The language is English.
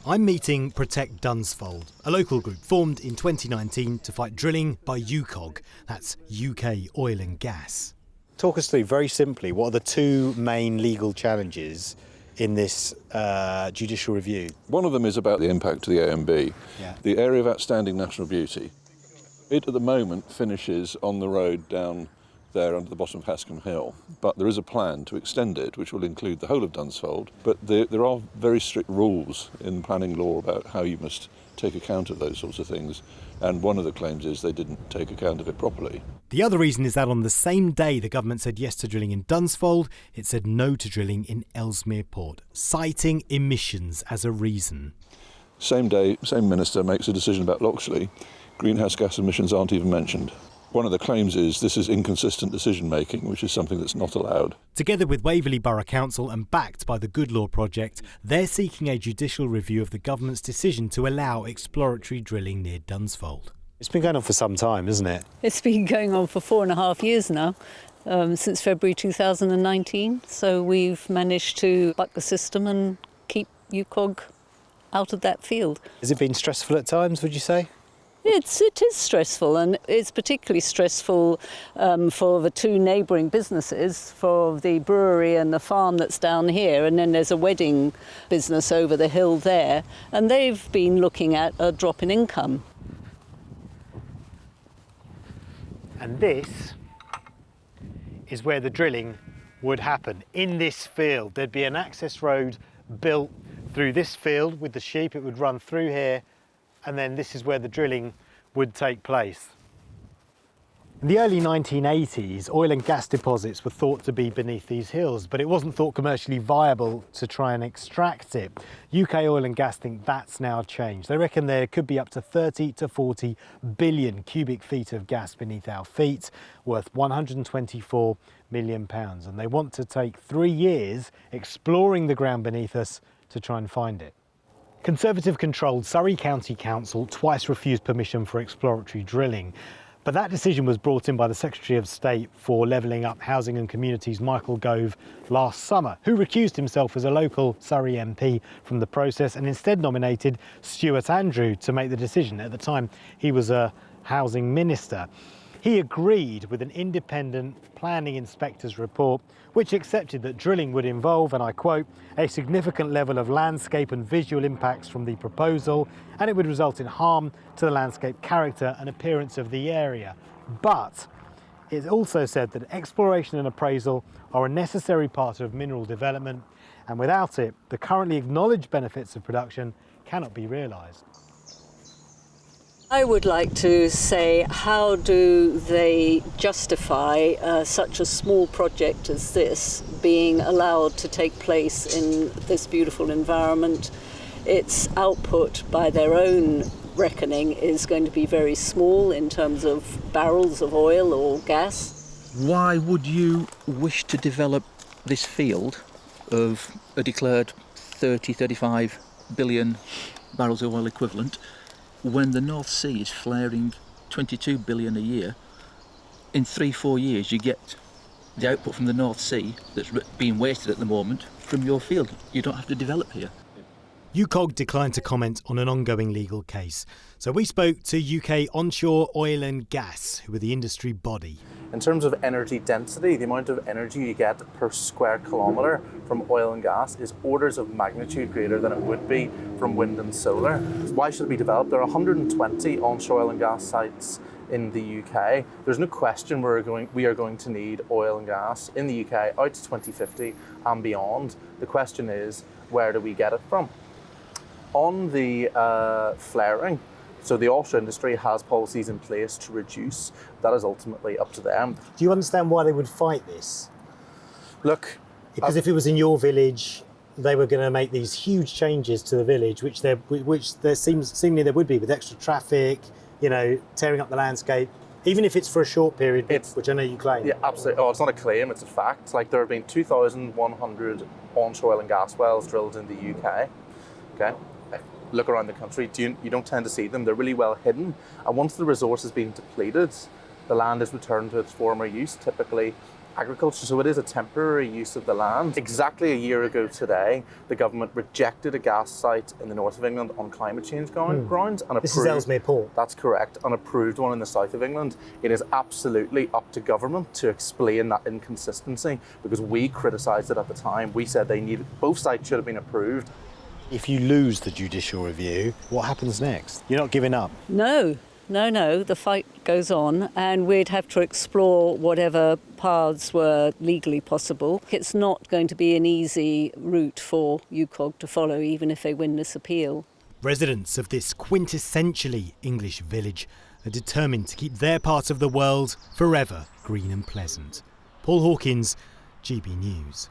I'm meeting Protect Dunsfold, a local group formed in 2019 to fight drilling by UKOG, that's UK Oil and Gas. Talk us through, very simply, what are the two main legal challenges in this judicial review? One of them is about the impact to the AMB, the area of outstanding national beauty. It at the moment finishes on the road down there under the bottom of Hascombe Hill, but there is a plan to extend it which will include the whole of Dunsfold, but there are very strict rules in planning law about how you must take account of those sorts of things, and one of the claims is they didn't take account of it properly. The other reason is that on the same day the government said yes to drilling in Dunsfold, it said no to drilling in Ellesmere Port, citing emissions as a reason. Same day, same minister makes a decision about Loxley, greenhouse gas emissions aren't even mentioned. One of the claims is this is inconsistent decision-making, which is something that's not allowed. Together with Waverley Borough Council and backed by the Good Law Project, they're seeking a judicial review of the government's decision to allow exploratory drilling near Dunsfold. It's been going on for some time, isn't it? It's been going on for 4.5 years now, since February 2019. So we've managed to buck the system and keep UKOG out of that field. Has it been stressful at times, would you say? It is stressful, and it's particularly stressful for the two neighbouring businesses, for the brewery and the farm that's down here, and then there's a wedding business over the hill there, and they've been looking at a drop in income. And this is where the drilling would happen. In this field, there'd be an access road built through this field with the sheep. It would run through here, and then this is where the drilling would take place. In the early 1980s, oil and gas deposits were thought to be beneath these hills, but it wasn't thought commercially viable to try and extract it. UK Oil and Gas think that's now changed. They reckon there could be up to 30 to 40 billion cubic feet of gas beneath our feet, worth £124 million. And they want to take 3 years exploring the ground beneath us to try and find it. Conservative-controlled Surrey County Council twice refused permission for exploratory drilling, but that decision was brought in by the Secretary of State for Levelling Up Housing and Communities, Michael Gove, last summer, who recused himself as a local Surrey MP from the process and instead nominated Stuart Andrew to make the decision. At the time, he was a housing minister. He agreed with an independent planning inspector's report, which accepted that drilling would involve, and I quote, a significant level of landscape and visual impacts from the proposal, and it would result in harm to the landscape character and appearance of the area. But it also said that exploration and appraisal are a necessary part of mineral development, and without it, the currently acknowledged benefits of production cannot be realised. I would like to say, how do they justify such a small project as this being allowed to take place in this beautiful environment? Its output, by their own reckoning, is going to be very small in terms of barrels of oil or gas. Why would you wish to develop this field of a declared 35 billion barrels of oil equivalent when the North Sea is flaring 22 billion a year? In 3-4 years you get the output from the North Sea that's being wasted at the moment from your field. You don't have to develop here. UKOG declined to comment on an ongoing legal case. So we spoke to UK Onshore Oil and Gas, who are the industry body. In terms of energy density, the amount of energy you get per square kilometre from oil and gas is orders of magnitude greater than it would be from wind and solar. Why should it be developed? There are 120 onshore oil and gas sites in the UK. There's no question we are going to need oil and gas in the UK out to 2050 and beyond. The question is, where do we get it from? On the flaring, so the offshore industry has policies in place to reduce. That is ultimately up to them. Do you understand why they would fight this? Look, because if it was in your village, they were going to make these huge changes to the village, which there seemingly there would be, with extra traffic, tearing up the landscape, even if it's for a short period, which I know you claim. Yeah, absolutely. Oh, it's not a claim, it's a fact. Like, there have been 2,100 onshore oil and gas wells drilled in the UK. Okay. Look around the country, you don't tend to see them. They're really well hidden. And once the resource has been depleted, the land is returned to its former use, typically agriculture, so it is a temporary use of the land. Exactly a year ago today, the government rejected a gas site in the north of England on climate change grounds and approved. This is Ellesmere Port. That's correct, and approved one in the south of England. It is absolutely up to government to explain that inconsistency, because we criticised it at the time. We said both sites should have been approved. If you lose the judicial review, what happens next? You're not giving up? No, the fight goes on, and we'd have to explore whatever paths were legally possible. It's not going to be an easy route for UKOG to follow, even if they win this appeal. Residents of this quintessentially English village are determined to keep their part of the world forever green and pleasant. Paul Hawkins, GB News.